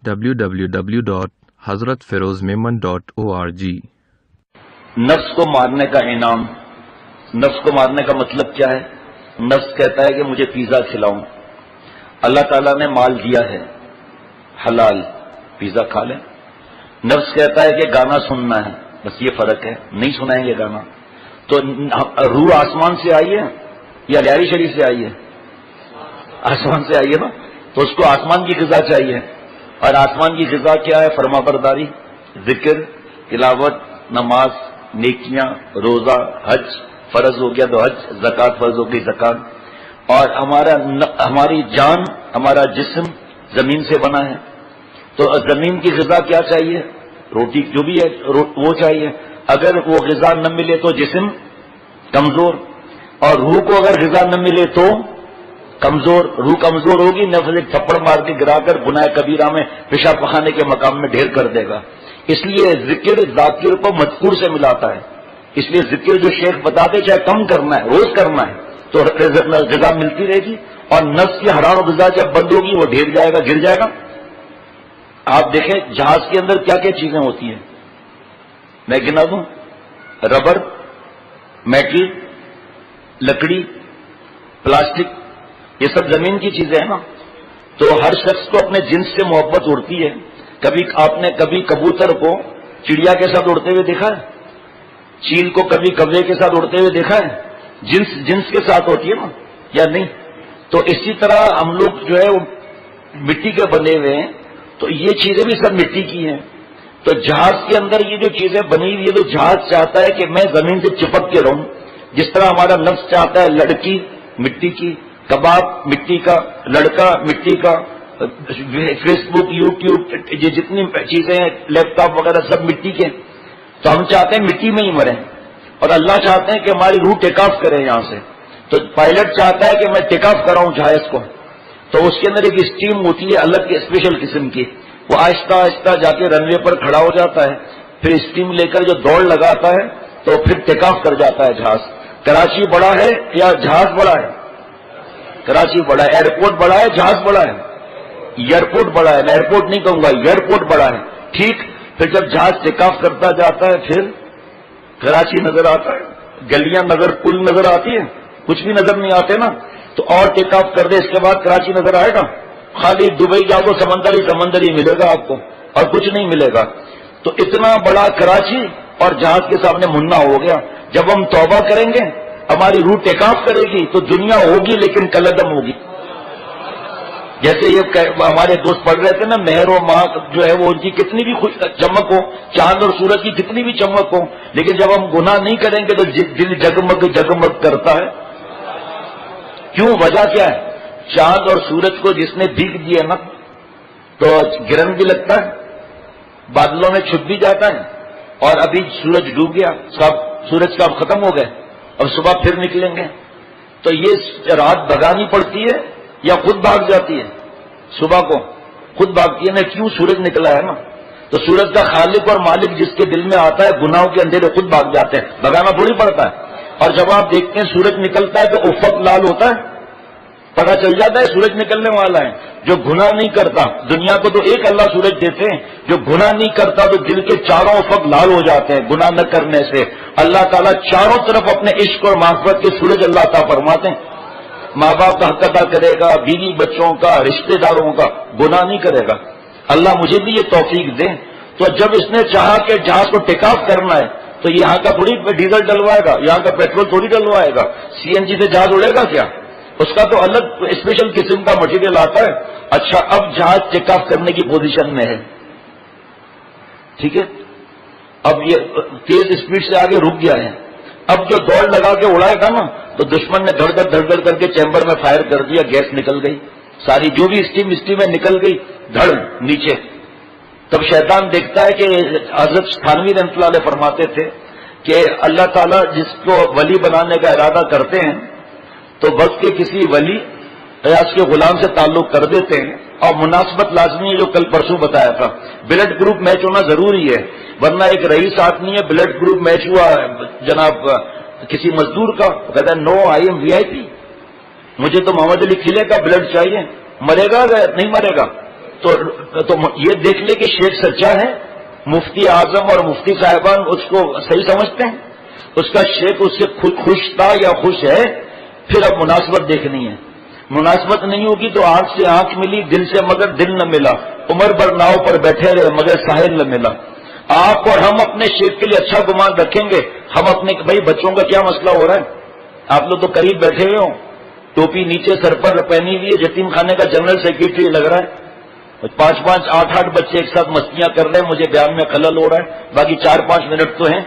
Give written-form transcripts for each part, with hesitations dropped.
www.hazratfirozmemon.org۔ نفس کو مارنے کا انعام۔ نفس کو مارنے کا مطلب کیا ہے؟ نفس کہتا ہے کہ مجھے پیزا کھلاؤں، اللہ تعالیٰ نے مال دیا ہے حلال، پیزا کھا لیں۔ نفس کہتا ہے کہ گانا سننا ہے، بس یہ فرق ہے، نہیں سنائیں گے گانا۔ تو روح آسمان سے آئی ہے یا لیاری شریف سے آئی ہے؟ آسمان سے آئی ہے نا، تو اس کو آسمان کی غذا چاہیے، اور آسمان کی غذا کیا ہے؟ فرما برداری، ذکر، تلاوت، نماز، نیکیاں، روزہ، حج فرض ہو گیا تو حج، زکوٰۃ فرض ہو گئی زکوٰۃ۔ اور ہماری جان، ہمارا جسم زمین سے بنا ہے، تو زمین کی غذا کیا چاہیے؟ روٹی جو بھی ہے وہ چاہیے۔ اگر وہ غذا نہ ملے تو جسم کمزور، اور روح کو اگر غذا نہ ملے تو کمزور، روح کمزور ہوگی، نفس ایک تھپڑ مار کے گرا کر گناہ کبیرہ میں پیشاب پخانے کے مقام میں ڈھیر کر دے گا۔ اس لیے ذکر ذاکر کو مذکور سے ملاتا ہے، اس لیے ذکر جو شیخ بتاتے چاہے کم کرنا ہے، روز کرنا ہے تو غذا ملتی رہے گی، اور نفس کی حرام و غذا جب بند ہوگی وہ ڈھیر جائے گا، گر جائے گا۔ آپ دیکھیں جہاز کے اندر کیا کیا چیزیں ہوتی ہیں، میں گنا دوں، ربڑ، میٹل، لکڑی، پلاسٹک، یہ سب زمین کی چیزیں ہیں نا۔ تو ہر شخص کو اپنے جنس سے محبت اڑتی ہے۔ کبھی آپ نے کبھی کبوتر کو چڑیا کے ساتھ اڑتے ہوئے دیکھا ہے؟ چیل کو کبھی کوے کے ساتھ اڑتے ہوئے دیکھا ہے؟ جنس کے ساتھ ہوتی ہے نا، یا نہیں؟ تو اسی طرح ہم لوگ جو ہے وہ مٹی کے بنے ہوئے ہیں، تو یہ چیزیں بھی سب مٹی کی ہیں۔ تو جہاز کے اندر یہ جو چیزیں بنی ہوئی ہے، تو جہاز چاہتا ہے کہ میں زمین سے چپک کے رہوں، جس طرح ہمارا نفس چاہتا ہے لڑکی مٹی کی، کباب مٹی کا، لڑکا مٹی کا، فیس بک، یوٹیوب، یہ جتنی چیزیں ہیں، لیپ ٹاپ وغیرہ سب مٹی کے۔ تو ہم چاہتے ہیں مٹی میں ہی مریں، اور اللہ چاہتے ہیں کہ ہماری روح ٹیک آف کرے یہاں سے۔ تو پائلٹ چاہتا ہے کہ میں ٹیک آف کراؤں جہاز کو، تو اس کے اندر ایک اسٹیم ہوتی ہے الگ کے اسپیشل قسم کی، وہ آہستہ آہستہ جا کے رن وے پر کھڑا ہو جاتا ہے، پھر اسٹیم لے کر جو دوڑ لگاتا ہے تو پھر ٹیک آف کر جاتا ہے جہاز۔ کراچی بڑا ہے یا جہاز بڑا ہے؟ کراچی بڑا ہے۔ ایئرپورٹ بڑا ہے، جہاز بڑا ہے؟ ایئرپورٹ بڑا ہے، میں ایئرپورٹ نہیں کہوں گا، ایئرپورٹ بڑا ہے، ٹھیک۔ پھر جب جہاز ٹیک آف کرتا جاتا ہے پھر کراچی نظر آتا ہے، گلیاں نظر، پل نظر آتی ہے، کچھ بھی نظر نہیں آتے نا۔ تو اور ٹیک آف کر دے اس کے بعد کراچی نظر آئے گا؟ خالی دبئی جاؤ تو سمندر ہی ملے گا آپ کو، اور کچھ نہیں ملے گا۔ تو اتنا بڑا کراچی اور جہاز کے سامنے منا ہو گیا۔ جب ہم توبہ کریں گے، ہماری روح ٹیک آف کرے گی تو دنیا ہوگی لیکن کلدم ہوگی۔ جیسے یہ ہمارے دوست پڑھ رہے تھے نا، مہر و ماہ جو ہے وہ ان کی کتنی بھی چمک ہو، چاند اور سورج کی کتنی بھی چمک ہو، لیکن جب ہم گناہ نہیں کریں گے تو دل جگمگ جگمگ کرتا ہے۔ کیوں؟ وجہ کیا ہے؟ چاند اور سورج کو جس نے بھیگ دیا نا تو گرہن بھی لگتا ہے، بادلوں میں چھپ بھی جاتا ہے، اور ابھی سورج ڈوب گیا، سورج کا اب ختم ہو گئے، اب صبح پھر نکلیں گے۔ تو یہ رات بھگانی پڑتی ہے یا خود بھاگ جاتی ہے؟ صبح کو خود بھاگتی ہے نا، کیوں؟ سورج نکلا ہے نا۔ تو سورج کا خالق اور مالک جس کے دل میں آتا ہے، گناہوں کے اندھیرے خود بھاگ جاتے ہیں، بھگانا تھوڑی پڑتا ہے۔ اور جب آپ دیکھتے ہیں سورج نکلتا ہے تو افق لال ہوتا ہے، پتہ چل جاتا ہے سورج نکلنے والا ہے۔ جو گناہ نہیں کرتا، دنیا کو تو ایک اللہ سورج دیتے ہیں، جو گناہ نہیں کرتا تو دل کے چاروں افق لال ہو جاتے ہیں گناہ نہ کرنے سے۔ اللہ تعالیٰ چاروں طرف اپنے عشق اور معرفت کے سورج اللہ عطا فرماتے ہیں۔ ماں باپ کا حق ادا کرے گا، بیوی بچوں کا، رشتہ داروں کا، گناہ نہیں کرے گا۔ اللہ مجھے بھی یہ توفیق دے۔ تو جب اس نے چاہا کہ جہاز کو ٹیک آف کرنا ہے تو یہاں کا تھوڑی ڈیزل ڈلوائے گا، یہاں کا پیٹرول تھوڑی ڈلوائے گا، سی این جی سے جہاز اڑے گا کیا؟ اس کا تو الگ اسپیشل قسم کا مٹیریل آتا ہے۔ اچھا، اب جہاز ٹیک آف کرنے کی پوزیشن میں ہے، ٹھیک ہے، اب یہ تیز اسپیڈ سے آگے رک گیا ہے۔ اب جو دوڑ لگا کے اڑائے گا نا تو دشمن نے دھڑ دھڑ کر کے چیمبر میں فائر کر دیا، گیس نکل گئی ساری، جو بھی اسٹیم میں نکل گئی، دھڑ نیچے۔ تب شیطان دیکھتا ہے کہ حضرت تھانوی رحمۃ اللہ علیہ فرماتے تھے کہ اللہ تعالیٰ جس کو ولی بنانے کا ارادہ کرتے ہیں تو وقت کے کسی ولی یا اس کے غلام سے تعلق کر دیتے ہیں، اور مناسبت لازمی ہے، جو کل پرسوں بتایا تھا، بلڈ گروپ میچ ہونا ضروری ہے، ورنہ ایک رئیس آدمی ہے، بلڈ گروپ میچ ہوا جناب کسی مزدور کا، وہ کہتا ہے نو آئی ایم VIP، مجھے تو محمد علی کھلے کا بلڈ چاہیے، مرے گا یا نہیں مرے گا؟ تو یہ دیکھ لے کہ شیخ سچا ہے، مفتی اعظم اور مفتی صاحبان اس کو صحیح سمجھتے ہیں، اس کا شیخ اس سے خوش تھا یا خوش ہے، پھر اب مناسبت دیکھنی ہے. مناسبت نہیں ہوگی تو آنکھ سے آنکھ ملی، دل سے مگر دل نہ ملا. عمر بھر ناؤ پر بیٹھے رہے مگر ساحل نہ ملا. آپ اور ہم اپنے شیخ کے لیے اچھا گمان رکھیں گے. ہم اپنے بھائی بچوں کا کیا مسئلہ ہو رہا ہے؟ آپ لوگ تو قریب بیٹھے ہوئے ہو، ٹوپی نیچے سر پر پہنی ہوئی ہے، یتیم خانے کا جنرل سیکرٹری لگ رہا ہے، 5 8 بچے ایک ساتھ مستیاں کر رہے ہیں، مجھے بیان میں خلل ہو رہا ہے، باقی 4 5 منٹ تو ہیں.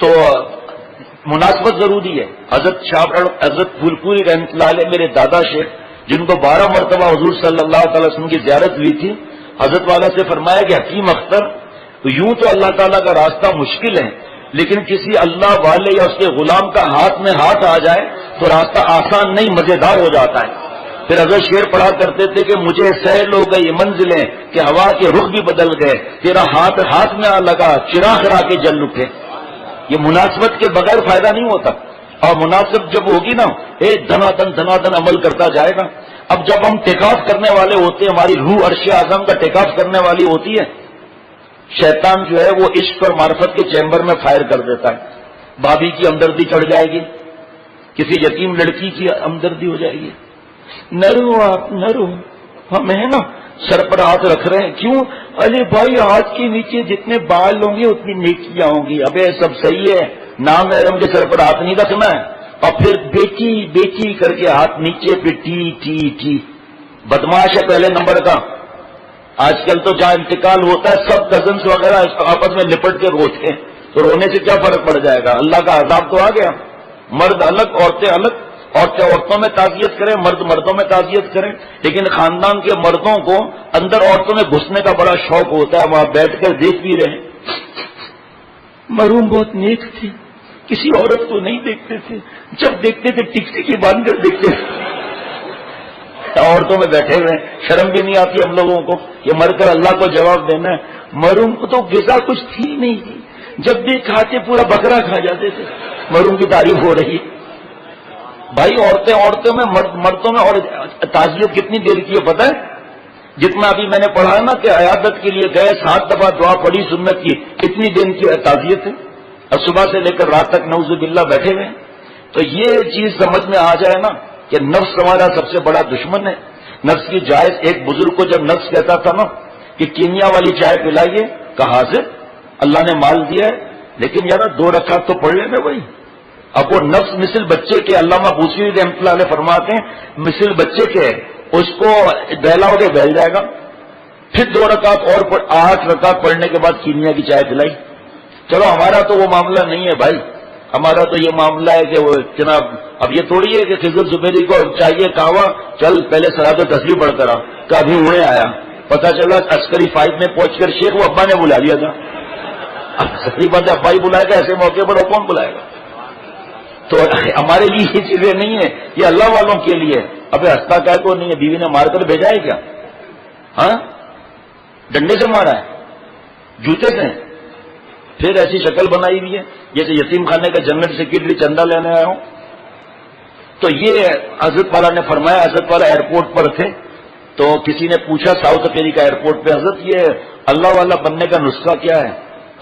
تو مناسبت ضروری ہے. حضرت پھولپوری رحمۃ اللہ علیہ میرے دادا شیخ، جن کو 12 مرتبہ حضور صلی اللہ تعالی وسلم کی زیارت ہوئی تھی، حضرت والا سے فرمایا کہ حکیم اختر، یوں تو اللہ تعالیٰ کا راستہ مشکل ہے، لیکن کسی اللہ والے یا اس کے غلام کا ہاتھ میں ہاتھ آ جائے تو راستہ آسان نہیں، مزیدار ہو جاتا ہے. پھر حضرت شعر پڑھا کرتے تھے کہ مجھے سیل ہو گئی منزلیں کہ ہوا کے رخ بھی بدل گئے، تیرا ہاتھ ہاتھ میں آ لگا، چراغ را کے جل اٹھے. یہ مناسبت کے بغیر فائدہ نہیں ہوتا. اور مناسب جب ہوگی نا، دھنا دن عمل کرتا جائے گا. اب جب ہم ٹیک آف کرنے والے ہوتے ہیں، ہماری روح عرش اعظم کا ٹیک آف کرنے والی ہوتی ہے، شیطان جو ہے وہ عشق اور معرفت کے چیمبر میں فائر کر دیتا ہے. بھابھی کی ہمدردی چڑھ جائے گی، کسی یتیم لڑکی کی ہمدردی ہو جائے گی. نرو آپ نرو، ہم ہے نا سر پر ہاتھ رکھ رہے ہیں، کیوں؟ ارے بھائی ہاتھ کے نیچے جتنے بال ہوں گے اتنی نیکیاں ہوں گی. ابے سب صحیح ہے، نام محرم کے سر پر ہاتھ نہیں رکھنا ہے. اور پھر بیٹی بیٹی کر کے ہاتھ نیچے پہ ٹی ٹی ٹی. بدماش ہے پہلے نمبر کا. آج کل تو جہاں انتقال ہوتا ہے سب کزنس وغیرہ آپس میں لپٹ کے روتے ہیں، تو رونے سے کیا فرق پڑ جائے گا؟ اللہ کا عذاب تو آ گیا. مرد الگ، عورتیں الگ. عورتیں عورتوں میں تعزیت کریں، مرد مردوں میں تعزیت کریں. لیکن خاندان کے مردوں کو اندر عورتوں میں گھسنے کا بڑا شوق ہوتا ہے، وہاں بیٹھ کر دیکھ بھی رہے. مرحوم بہت نیک تھی، کسی عورت کو نہیں دیکھتے تھے، جب دیکھتے تھے ٹکٹکی باندھ کر دیکھتے تھے. عورتوں میں بیٹھے ہوئے، شرم بھی نہیں آتی ہم لوگوں کو، یہ مر کر اللہ کو جواب دینا ہے. مرحوم کو تو غذا کچھ تھی نہیں تھی، جب بھی کھاتے پورا بکرا کھا جاتے تھے. مرحوم کی تعریف ہو رہی ہے. بھائی عورتوں میں مردوں میں. اور تعزیت کتنی دیر کی ہے پتہ ہے؟ جتنا ابھی میں نے پڑھا ہے نا کہ عیادت کے لیے گئے 7 دفعہ دعا پڑھی سنت کی، اتنی دن کی تعزیت ہے. اور صبح سے لے کر رات تک نعوذ باللہ بیٹھے ہوئے. تو یہ چیز سمجھ میں آ جائے نا کہ نفس ہمارا سب سے بڑا دشمن ہے. نفس کی جائز، ایک بزرگ کو جب نفس کہتا تھا نا کہ کینیا والی چائے پلائیے، کہا سے اللہ نے مال دیا ہے لیکن یار 2 رکعت تو پڑھ لینا بھائی. اب وہ نفس مثل بچے کے، علامہ بوسری رحمۃ اللہ علیہ فرماتے ہیں مثل بچے کے، اس کو بہلاؤ کے بہل جائے گا. پھر 2 رکعت اور 8 رکعت پڑھنے کے بعد کینیا کی چائے پلائی. چلو ہمارا تو وہ معاملہ نہیں ہے بھائی. ہمارا تو یہ معاملہ ہے کہ وہ جناب اب یہ تھوڑی ہے کہ خضر زبیری کو چاہیے کہوا چل پہلے صلاۃ تصویر پڑھ کر آ، کبھی ہوئے آیا، پتہ چلا عسکری 5 میں پہنچ کر شیخ وہ ابا نے بلا لیا تھا. اب عسکری بات ابا ہی بلائے گا ایسے موقع پر، اور کون بلائے گا؟ تو ہمارے لیے یہ چیزیں نہیں ہے، یہ اللہ والوں کے لیے. ابھی ہنستا کیا کو نہیں ہے، بیوی نے مار کر بھیجا ہے کیا؟ ہاں ڈنڈے سے مارا ہے، جوتے سے. پھر ایسی شکل بنائی ہوئی ہے جیسے یتیم خانے کا جنرل سیکرٹری چندہ لینے آیا ہوں. تو یہ حضرت والا نے فرمایا. حضرت والا ایئرپورٹ پر تھے تو کسی نے پوچھا ساؤتھ افریقہ ایئرپورٹ پہ، حضرت یہ اللہ والا بننے کا نسخہ کیا ہے؟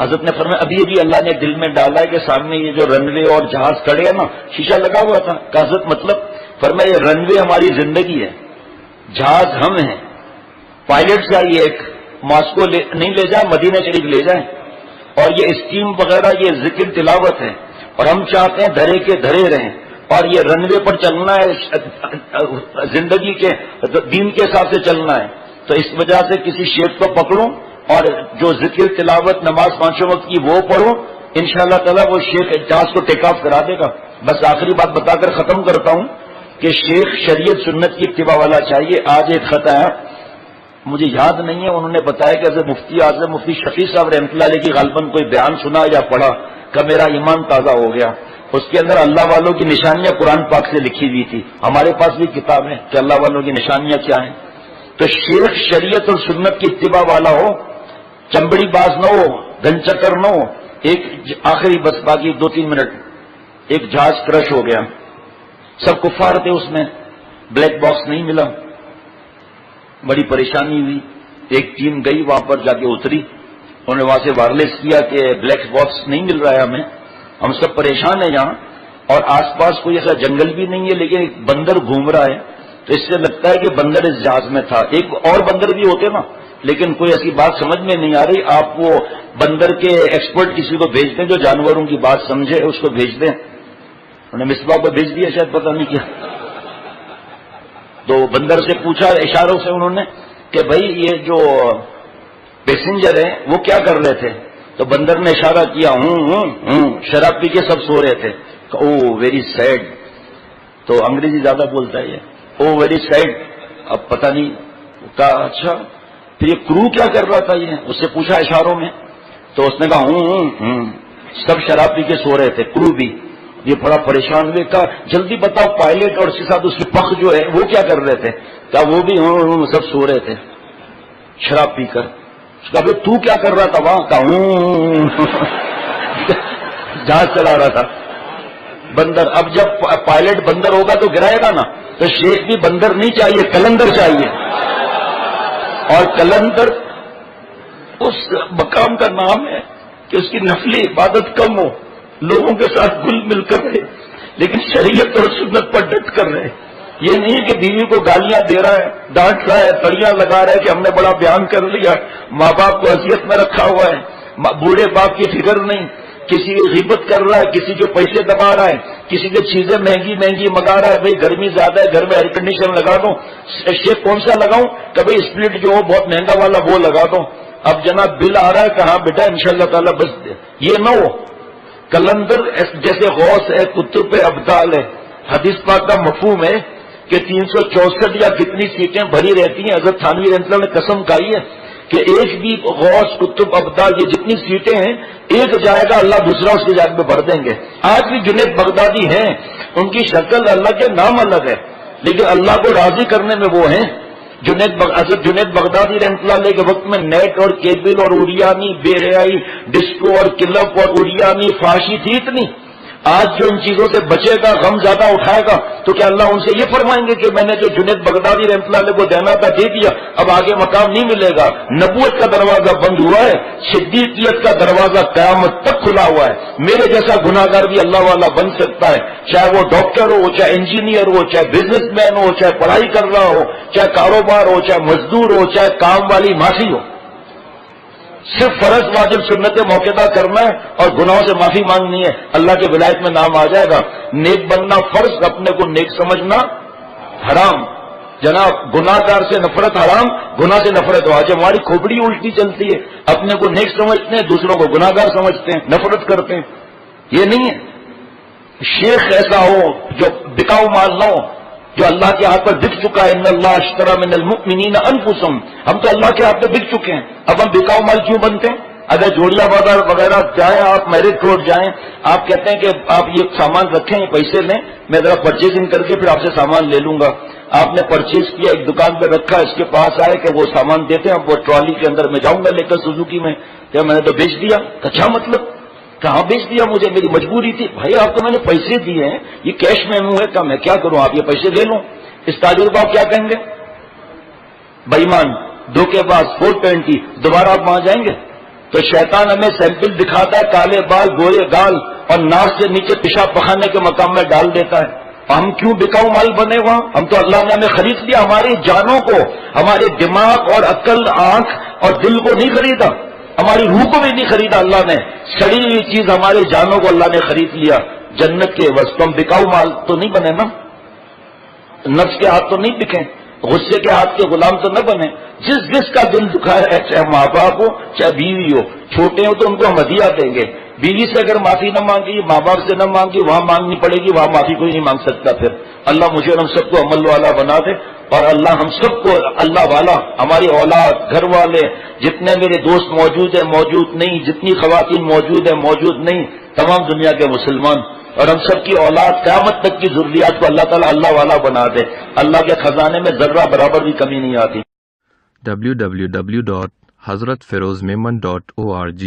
حضرت نے فرمایا ابھی ابھی اللہ نے دل میں ڈالا ہے کہ سامنے یہ جو رن وے اور جہاز کھڑے ہیں نا، شیشہ لگا ہوا تھا. کہ حضرت مطلب؟ فرمایا یہ رن وے ہماری زندگی ہے، جہاز ہم ہیں. پائلٹ چاہیے ایک ماسکو نہیں لے جائے، مدینہ شریف لے جائیں. اور یہ اسکیم وغیرہ یہ ذکر تلاوت ہے، اور ہم چاہتے ہیں دھرے کے دھرے رہیں. اور یہ رن وے پر چلنا ہے، زندگی کے دین کے حساب سے چلنا ہے. تو اس وجہ سے کسی شیخ کو پکڑوں اور جو ذکر تلاوت نماز 5 وقت کی وہ پڑھو، انشاءاللہ تعالی وہ شیخ جہاز کو ٹیک آف کرا دے گا. بس آخری بات بتا کر ختم کرتا ہوں کہ شیخ شریعت سنت کی اتباع والا چاہیے. آج ایک خط آیا، مجھے یاد نہیں ہے، انہوں نے بتایا کہ حضرت مفتی اعظم مفتی شفیع صاحب رحمۃ اللہ علیہ کی غالباً کوئی بیان سنا یا پڑھا کہ میرا ایمان تازہ ہو گیا. اس کے اندر اللہ والوں کی نشانیاں قرآن پاک سے لکھی ہوئی تھی. ہمارے پاس بھی کتاب ہے کہ اللہ والوں کی نشانیاں کیا ہیں. تو شیخ شریعت اور سنت کی اتباع والا ہو، چمبڑی باز نہ ہو، گن چکر نہ ہو. ایک آخری بس باقی 2-3 منٹ. ایک جہاز کرش ہو گیا، سب کفار تھے اس میں، بلیک باکس نہیں ملا. بڑی پریشانی ہوئی. ایک ٹیم گئی وہاں پر جا کے اتری, انہوں نے وہاں سے وائرلیس کیا کہ بلیک باکس نہیں مل رہا ہے ہمیں, ہم سب پریشان ہیں یہاں, اور آس پاس کوئی ایسا جنگل بھی نہیں ہے لیکن ایک بندر گھوم رہا ہے, تو اس سے لگتا ہے کہ بندر اس جہاز میں تھا. ایک اور بندر بھی ہوتے نا, لیکن کوئی ایسی بات سمجھ میں نہیں آ رہی. آپ وہ بندر کے ایکسپرٹ کسی کو بھیج دیں جو جانوروں کی بات سمجھے, اس کو بھیج دیں. انہوں نے مصباح کو بھیج دیا, شاید پتہ نہیں کیا. تو بندر سے پوچھا اشاروں سے انہوں نے کہ بھائی یہ جو پیسنجر ہیں وہ کیا کر رہے تھے, تو بندر نے اشارہ کیا, شراب پی کے سب سو رہے تھے. او ویری سیڈ, تو انگریزی زیادہ بولتا ہے یہ, او ویری سیڈ. اب پتہ نہیں کہا اچھا پھر یہ کرو کیا کر رہا تھا, یہ اس سے پوچھا اشاروں میں, تو اس نے کہا سب شراب پی کے سو رہے تھے, کرو بھی. یہ بڑا پریشان ہوئے, کہا جلدی بتاؤ پائلٹ اور اس کے ساتھ اس کی پخ جو ہے وہ کیا کر رہے تھے, کہا وہ بھی سب سو رہے تھے شراب پی کر. اس کا تو کیا کر رہا تھا وہاں, کہا جہاز چلا رہا تھا. بندر, اب جب پائلٹ بندر ہوگا تو گرائے گا نا, تو شیخ بھی بندر نہیں چاہیے, کلندر چاہیے. اور کلندر اس مقام کا نام ہے کہ اس کی نفلی عبادت کم ہو, لوگوں کے ساتھ گل مل کر رہے, لیکن شریعت اور سنت پر ڈٹ کر رہے. یہ نہیں کہ بیوی کو گالیاں دے رہا ہے, ڈانٹ رہا ہے, تڑیاں لگا رہا ہے کہ ہم نے بڑا بیان کر لیا, ماں باپ کو اذیت میں رکھا ہوا ہے, بوڑھے باپ کی فکر نہیں, کسی کی غیبت کر رہا ہے, کسی کے پیسے دبا رہا ہے, کسی کے چیزیں مہنگی مہنگی منگا رہا ہے. بھائی گرمی زیادہ ہے, گھر میں ایئر کنڈیشن لگا دو. شیخ کون سا لگاؤں, کبھی اسپلٹ جو ہو بہت مہنگا والا وہ لگا دو. اب جناب بل آ رہا ہے کہ ہاں بیٹا انشاءاللہ تعالیٰ بس یہ نہ ہو. کلندر جیسے غوث ہے, قطب ابدال ہے. حدیث پاک کا مفہوم ہے کہ 364 یا کتنی سیٹیں بھری رہتی ہیں. حضرت تھانوی رحمۃ اللہ نے قسم کھائی ہے کہ ایک بھی غوث قطب ابدال یہ جتنی سیٹیں ہیں, ایک جائے گا اللہ دوسرا اس کی جگہ میں بھر دیں گے. آج بھی جنید بغدادی ہیں, ان کی شکل اللہ کے نام الگ ہے, لیکن اللہ کو راضی کرنے میں وہ ہیں. حضرت جنید بغدادی رحمۃ اللہ علیہ کے وقت میں نیٹ اور کیبل اور اڑیانی, بے حیائی, ڈسکو اور کلب اور اڑیانی, فحاشی تھی اتنی. آج جو ان چیزوں سے بچے گا, غم زیادہ اٹھائے گا, تو کیا اللہ ان سے یہ فرمائیں گے کہ میں نے جو جنید بغدادی رحمۃ اللہ علیہ کو دینا تھا دے دیا, اب آگے مقام نہیں ملے گا. نبوت کا دروازہ بند ہوا ہے, صدیقیت کا دروازہ قیامت تک کھلا ہوا ہے. میرے جیسا گناہگار بھی اللہ والا بن سکتا ہے, چاہے وہ ڈاکٹر ہو, چاہے انجینئر ہو, چاہے بزنس مین ہو, چاہے پڑھائی کر رہا ہو, چاہے کاروبار ہو, چاہے مزدور ہو, چاہے کام والی ماسی ہو. صرف فرض واجب سنت موقع کرنا ہے اور گناہوں سے معافی مانگنی ہے, اللہ کے ولایت میں نام آ جائے گا. نیک بننا فرض, اپنے کو نیک سمجھنا حرام. جناب گناہ گار سے نفرت حرام, گناہ سے نفرت واجب. ہماری کھوپڑی الٹی چلتی ہے, اپنے کو نیک سمجھتے ہیں, دوسروں کو گناہ گار سمجھتے ہیں, نفرت کرتے ہیں. یہ نہیں ہے. شیخ ایسا ہو جو بکاؤ مال نہ ہو, جو اللہ کے ہاتھ پر بک چکا ہے. ان اللہ اشتری من المؤمنین انفسهم, ہم تو اللہ کے ہاتھ پہ بک چکے ہیں. اب ہم بکاؤ مال کیوں بنتے ہیں؟ اگر جوڑیا بازار وغیرہ جائیں, آپ میرٹ روڈ جائیں, آپ کہتے ہیں کہ آپ یہ سامان رکھیں, یہ پیسے لیں, میں ذرا پرچیزنگ کر کے پھر آپ سے سامان لے لوں گا. آپ نے پرچیز کیا, ایک دکان پہ رکھا, اس کے پاس آئے کہ وہ سامان دیتے ہیں, اب وہ ٹرالی کے اندر میں جاؤں گا لے کر سوزوکی میں, کیا میں نے تو بیچ دیا. اچھا مطلب کہاں بیچ دیا, مجھے میری مجبوری تھی. بھائی آپ کو میں نے پیسے دیے ہیں, یہ کیش میں ہے, کہ میں کیا کروں, آپ یہ پیسے لے لوں. اس تاجر کو آپ کیا کہیں گے؟ بے ایمان, دھوکے باز, 420. دوبارہ آپ وہاں جائیں گے تو شیطان ہمیں سیمپل دکھاتا ہے, کالے بال, گورے گال, اور ناس سے نیچے پیشاب پخانے کے مقام میں ڈال دیتا ہے. ہم کیوں بکاؤ مال بنے وہاں؟ ہم تو اللہ نے ہمیں خرید لیا. ہماری جانوں کو, ہمارے دماغ اور عقل, آنکھ اور دل کو نہیں خریدا, ہماری روح کو بھی نہیں خریدا اللہ نے. سڑی ہوئی چیز ہمارے جانوں کو اللہ نے خرید لیا. جنت کے وسط ہم بکاؤ مال تو نہیں بنے نا, نفس کے ہاتھ تو نہیں بکیں, غصے کے ہاتھ کے غلام تو نہ بنے. جس کا دل دکھا ہے, چاہے ماں باپ ہو, چاہے بیوی ہو, چھوٹے ہو تو ان کو ہم ہدیہ دیں گے. بیوی سے اگر معافی نہ مانگی, ماں باپ سے نہ مانگی, وہاں مانگنی پڑے گی, وہاں معافی کوئی نہیں مانگ سکتا. پھر اللہ مجھے اور ہم سب کو عمل والا بنا دے, اور اللہ ہم سب کو اللہ والا, ہماری اولاد, گھر والے, جتنے میرے دوست موجود ہیں, موجود نہیں, جتنی خواتین موجود ہیں, موجود نہیں, تمام دنیا کے مسلمان, اور ہم سب کی اولاد قیامت تک کی ضروریات کو اللہ تعالیٰ اللہ والا بنا دے. اللہ کے خزانے میں ذرہ برابر بھی کمی نہیں آتی. www.hazratfirozmemon.org